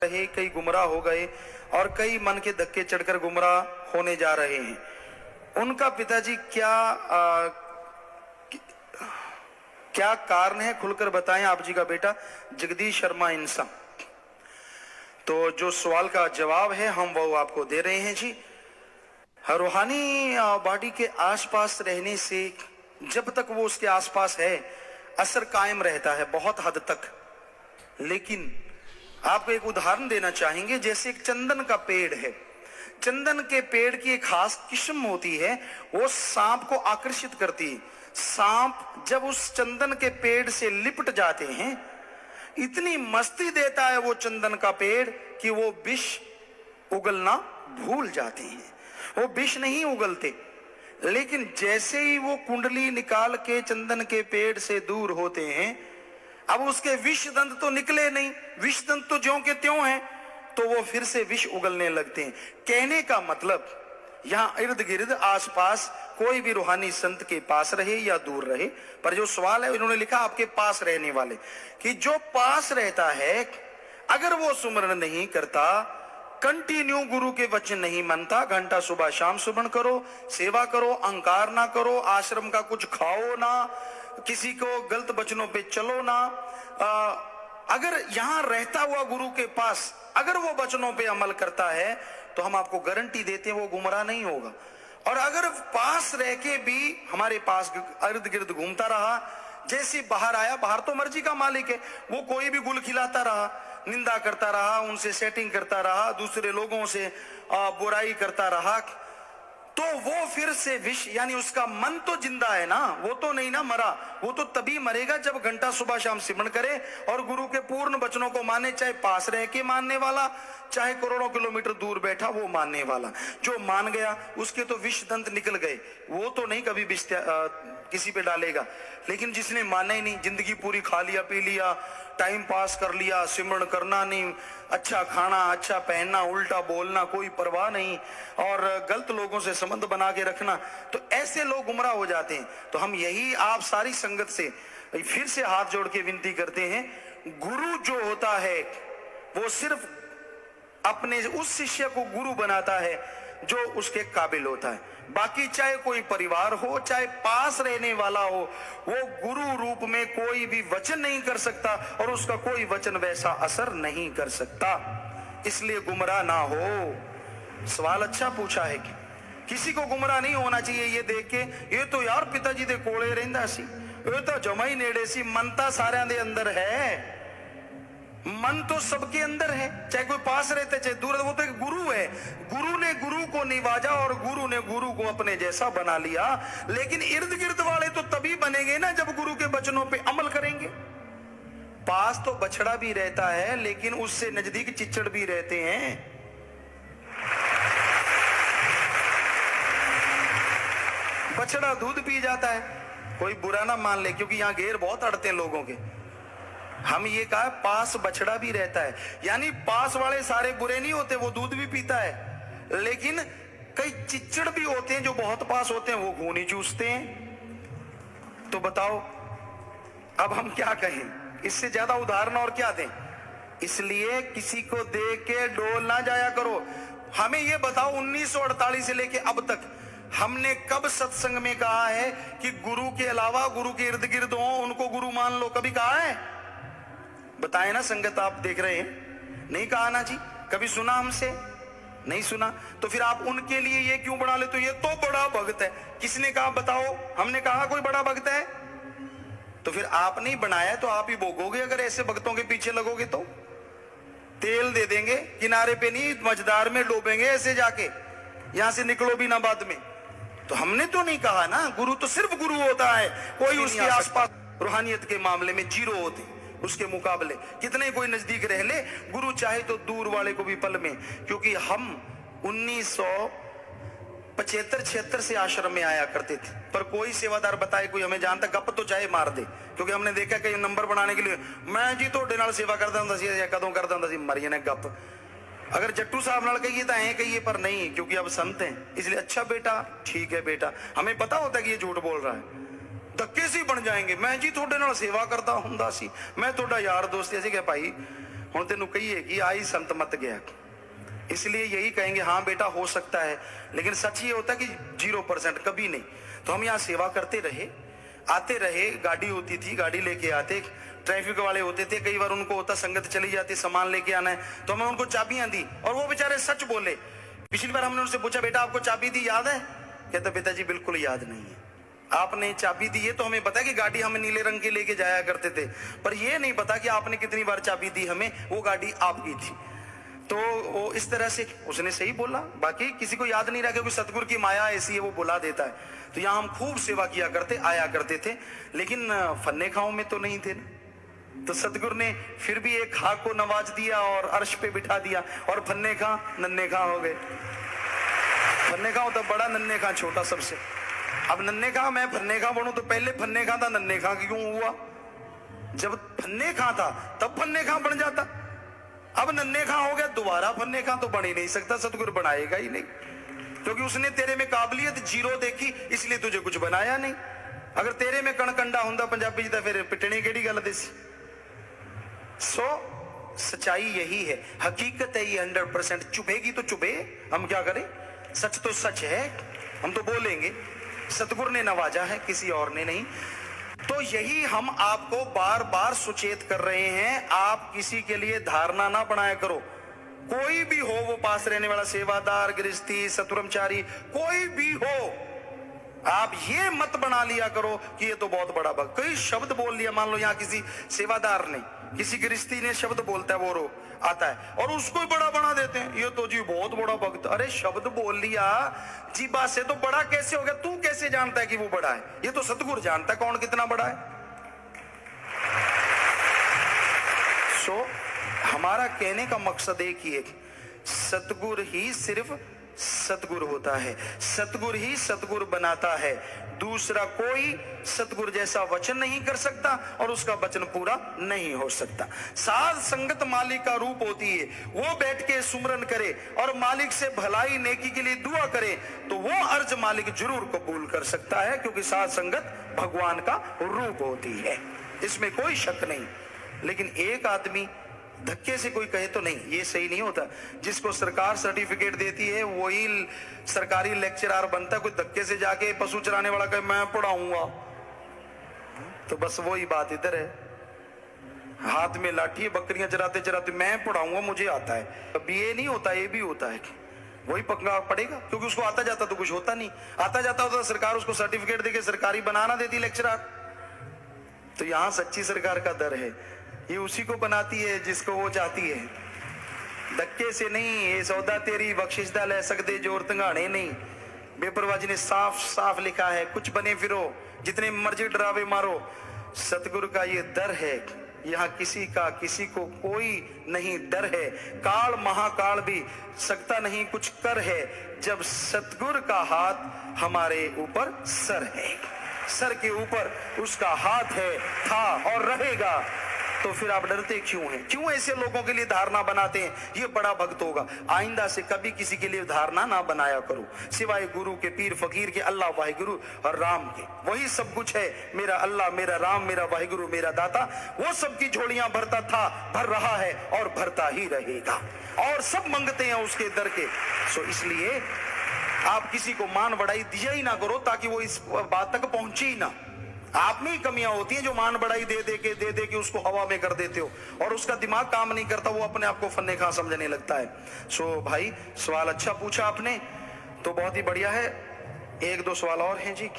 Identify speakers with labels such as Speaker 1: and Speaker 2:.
Speaker 1: रहे, कई गुमराह हो गए और कई मन के धक्के चढ़कर गुमराह होने जा रहे हैं। उनका पिताजी क्या कारण है, खुलकर बताएं। आप जी का बेटा जगदीश शर्मा इंसा। तो जो सवाल का जवाब है हम वो आपको दे रहे हैं जी। रूहानी बॉडी के आसपास रहने से जब तक वो उसके आसपास है असर कायम रहता है बहुत हद तक। लेकिन आपको एक उदाहरण देना चाहेंगे, जैसे एक चंदन का पेड़ है। चंदन के पेड़ की एक खास किस्म होती है, वो सांप को आकर्षित करती है। सांप जब उस चंदन के पेड़ से लिपट जाते हैं, इतनी मस्ती देता है वो चंदन का पेड़ कि वो विष उगलना भूल जाते हैं। वो विष नहीं उगलते, लेकिन जैसे ही वो कुंडली निकाल के चंदन के पेड़ से दूर होते हैं, अब उसके विष दंत तो निकले नहीं, विष दंत तो ज्यों के त्यों हैं, तो वो फिर से विष उगलने लगते हैं। कहने का मतलब यहां इर्द गिर्द आसपास कोई भी रूहानी संत के पास रहे या दूर रहे, पर जो सवाल है इन्होंने लिखा आपके पास रहने वाले, कि जो पास रहता है अगर वो सुमरण नहीं करता, कंटिन्यू गुरु के वचन नहीं मानता, घंटा सुबह शाम सुमरण करो, सेवा करो, अहंकार ना करो, आश्रम का कुछ खाओ ना, किसी को गलत वचनों पे चलो ना, अगर यहां रहता हुआ गुरु के पास अगर वो वचनों पे अमल करता है तो हम आपको गारंटी देते हैं वो गुमराह नहीं होगा। और अगर पास रह के भी हमारे पास इर्द गिर्द घूमता रहा, जैसे बाहर आया, बाहर तो मर्जी का मालिक है, वो कोई भी गुल खिलाता रहा, निंदा करता रहा, उनसे सेटिंग करता रहा, दूसरे लोगों से बुराई करता रहा, तो वो फिर से विष, यानी उसका मन तो जिंदा है ना, वो तो नहीं ना मरा। वो तो तभी मरेगा जब घंटा सुबह शाम सिमरण करे और गुरु के पूर्ण वचनों को माने, चाहे पास रह के मानने वाला, चाहे करोड़ों किलोमीटर दूर बैठा वो मानने वाला। जो मान गया उसके तो विष दंत निकल गए, वो तो नहीं कभी विष किसी पे डालेगा। लेकिन जिसने माना ही नहीं, जिंदगी पूरी खा लिया पी लिया, टाइम पास कर लिया, सिमरण करना नहीं, अच्छा खाना अच्छा पहनना, उल्टा बोलना, कोई परवाह नहीं, और गलत लोगों से संबंध बना के रखना, तो ऐसे लोग गुमराह हो जाते हैं। तो हम यही आप सारी संगत से फिर से हाथ जोड़ के विनती करते हैं, गुरु जो होता है वो सिर्फ अपने उस शिष्य को गुरु बनाता है जो उसके काबिल होता है। बाकी चाहे कोई परिवार हो, चाहे पास रहने वाला हो, वो गुरु रूप में कोई भी वचन नहीं कर सकता और उसका कोई वचन वैसा असर नहीं कर सकता। इसलिए गुमराह ना हो। सवाल अच्छा पूछा है कि किसी को गुमराह नहीं होना चाहिए ये देख के, ये तो यार पिताजी दे कोले रहिंदा सी, ये तो जमा ही नेड़े सी। मनता सारियां दे अंदर है, मन तो सबके अंदर है, चाहे कोई पास रहते चाहे दूर, वो तो एक गुरु है। गुरु ने गुरु को निवाजा और गुरु ने गुरु को अपने जैसा बना लिया। लेकिन इर्द गिर्द वाले तो तभी बनेंगे ना जब गुरु के वचनों पे अमल करेंगे। पास तो बछड़ा भी रहता है, लेकिन उससे नजदीक चिच्चड़ भी रहते हैं। बछड़ा दूध पी जाता है, कोई बुरा ना मान ले, क्योंकि यहां घेर बहुत अड़ते हैं लोगों के। हम ये कहा पास बछड़ा भी रहता है, यानी पास वाले सारे बुरे नहीं होते, वो दूध भी पीता है। लेकिन कई चिच्चड़ भी होते हैं जो बहुत पास होते हैं, वो खून ही चूसते हैं। तो बताओ अब हम क्या कहें, इससे ज्यादा उदाहरण और क्या दें। इसलिए किसी को देख के डोल ना जाया करो। हमें ये बताओ 1948 से लेके अब तक हमने कब सत्संग में कहा है कि गुरु के अलावा गुरु के इर्द गिर्द हो उनको गुरु मान लो? कभी कहा है? बताए ना संगत, आप देख रहे हैं, नहीं कहा ना जी। कभी सुना हमसे? नहीं सुना। तो फिर आप उनके लिए ये क्यों बना ले, तो ये तो बड़ा भक्त है। किसने कहा बताओ? हमने कहा कोई बड़ा भक्त है? तो फिर आप नहीं बनाया तो आप ही भोगोगे। अगर ऐसे भक्तों के पीछे लगोगे तो तेल दे देंगे, किनारे पे नहीं मझदार में डूबेंगे ऐसे जाके, यहां से निकलो भी ना बाद में। तो हमने तो नहीं कहा ना, गुरु तो सिर्फ गुरु होता है, कोई उसके आसपास रूहानियत के मामले में जीरो होते। उसके मुकाबले कितने कोई नजदीक रह ले, गुरु चाहे तो दूर वाले को भी पल में। क्योंकि हम 1975-76 से आश्रम में आया करते थे, पर कोई सेवादार बताए कोई हमें जानता, गप तो चाहे मार दे। क्योंकि हमने देखा कई नंबर बनाने के लिए, मैं जी थोड़े नाल सेवा करता हूं या कदों करता हूं, मरिए ने गप। अगर जट्टू साहब नाल कहिए तो ऐ कहिए, पर नहीं, क्योंकि अब संत हैं। इसलिए अच्छा बेटा, ठीक है बेटा, हमें पता होता है कि ये झूठ बोल रहा है, धक्के से बन जाएंगे। मैं जी थोड़े नाल सेवा करता हुंदा सी, मैं थोड़ा यार दोस्त ऐसे क्या भाई हुण तेनू कहिए कि आई संत मत गया, इसलिए यही कहेंगे हाँ बेटा हो सकता है, लेकिन सच ये होता कि 0% कभी नहीं। तो हम यहाँ सेवा करते रहे, आते रहे, गाड़ी होती थी, गाड़ी लेके आते, ट्रैफिक वाले होते थे, कई बार उनको होता संगत चली जाती, सामान लेके आना है, तो हमने उनको चाबियां दी और वो बेचारे सच बोले। पिछली बार हमने उनसे पूछा बेटा आपको चाबी दी याद है? कहता पिताजी बिल्कुल याद नहीं है। आपने चाबी दी है तो हमें पता है कि गाड़ी हम नीले रंग की लेके जाया करते थे, पर ये नहीं पता कि आपने कितनी बार चाबी दी हमें, वो गाड़ी आपकी थी। तो वो इस तरह से उसने सही बोला, बाकी किसी को याद नहीं रहा, क्योंकि सतगुरु की माया ऐसी है, वो बुला देता है। तो यहाँ हम खूब सेवा किया करते, आया करते थे, लेकिन फन्ने खाओं में तो नहीं थे ना। तो सतगुरु ने फिर भी एक खाक को नवाज दिया और अर्श पे बिठा दिया, और फन्ने खा नन्हे खा हो गए। फन्ने खा होता बड़ा, नन्हे खा छोटा सबसे। अब नन्हे खा मैं फन्ने खा बनूं तो पहले फन्ने खा था, नन्हे खा क्यों हुआ? जब फन्ने खा था तब फन्ने खा बन जाता, अब नन्हे खा हो गया, दोबारा फन्ने खा तो बन ही नहीं सकता, सतगुरु बनाएगा ही नहीं, क्योंकि उसने तेरे में काबिलियत जीरो देखी, इसलिए तुझे कुछ बनाया नहीं। अगर तेरे में कणकंडा हुंदा पंजाबी च, फिर पिटने केड़ी गल देसी। सो सच्चाई यही है, हकीकत है ये 100%। चुभेगी तो चुभे, हम क्या करें, सच तो सच है, हम तो बोलेंगे। सतगुरु ने नवाजा है, किसी और ने नहीं। तो यही हम आपको बार बार सुचेत कर रहे हैं, आप किसी के लिए धारणा ना बनाया करो। कोई भी हो, वो पास रहने वाला सेवादार, गृहस्थी, सतुरमचारी, कोई भी हो, आप ये मत बना लिया करो कि ये तो बहुत बड़ा भक्त। कोई शब्द बोल लिया, मान लो यहाँ किसी सेवादार ने, किसी गृहस्थी ने शब्द बोलता है, वो रो आता है और उसको ही बड़ा बना देते हैं, ये तो जी बहुत बड़ा भक्त। अरे शब्द बोल लिया जीबा से तो बड़ा कैसे हो गया? तू कैसे जानता है कि वो बड़ा है? ये तो सतगुरु जानता है कौन कितना बड़ा है। सो हमारा कहने का मकसद एक ही है, सतगुरु ही सिर्फ सतगुरु होता है, सतगुरु ही सतगुरु बनाता है। दूसरा कोई सतगुरु जैसा वचन नहीं कर सकता और उसका वचन पूरा नहीं हो सकता। साध संगत मालिक का रूप होती है, वो बैठ के सुमरन करे और मालिक से भलाई नेकी के लिए दुआ करे तो वो अर्ज मालिक जरूर कबूल कर सकता है, क्योंकि साध संगत भगवान का रूप होती है, इसमें कोई शक नहीं। लेकिन एक आदमी धक्के से कोई कहे तो नहीं, ये सही नहीं होता। जिसको सरकार सर्टिफिकेट देती है वही सरकारी लेक्चरर बनता है। कोई धक्के से जाके पशु चराने वाला कहे मैं पढ़ाऊंगा, तो बस वही बात इधर है, हाथ में लाठी है, बकरियां चराते चराते मैं पढ़ाऊंगा मुझे आता है। अब ये नहीं होता, ये भी होता है, वही पकड़ा पड़ेगा, क्योंकि उसको आता जाता तो कुछ होता नहीं। आता जाता होता सरकार उसको सर्टिफिकेट देके सरकारी बनाना देती लेक्चरर। तो यहां सच्ची सरकार का दर है, ये उसी को बनाती है जिसको वो चाहती है, धक्के से नहीं। ये सौदा तेरी बख्शिश दा ले सकते जोर तंगाने नहीं। बेपरवाह जी ने साफ साफ लिखा है, कुछ बने फिरो जितने मर्जी डरावे मारो। सतगुरु का ये दर है, यहाँ किसी का किसी को कोई नहीं डर है। काल महाकाल भी सकता नहीं कुछ कर है, जब सतगुरु का हाथ हमारे ऊपर सर है, सर के ऊपर उसका हाथ है, था और रहेगा। तो फिर आप डरते क्यों हैं? क्यों ऐसे लोगों के लिए धारणा बनाते हैं ये बड़ा भक्त होगा? आइंदा से कभी किसी के लिए धारणा ना बनाया करो, सिवाय गुरु के, पीर फकीर के, अल्लाह वाहिगुरु और राम के। वही सब कुछ है, मेरा अल्लाह, मेरा राम, मेरा वाहिगुरु, मेरा दाता। वो सबकी झोलियां भरता था, भर रहा है और भरता ही रहेगा, और सब मांगते हैं उसके दर के। सो इसलिए आप किसी को मान बढ़ाई दिया ही ना करो, ताकि वो इस बात तक पहुंचे ही ना। आप में ही कमियां होती हैं जो मान बढ़ाई दे दे के उसको हवा में कर देते हो, और उसका दिमाग काम नहीं करता, वो अपने आप को फन्ने खा समझने लगता है। सो भाई सवाल अच्छा पूछा आपने, तो बहुत ही बढ़िया है। एक दो सवाल और हैं जी।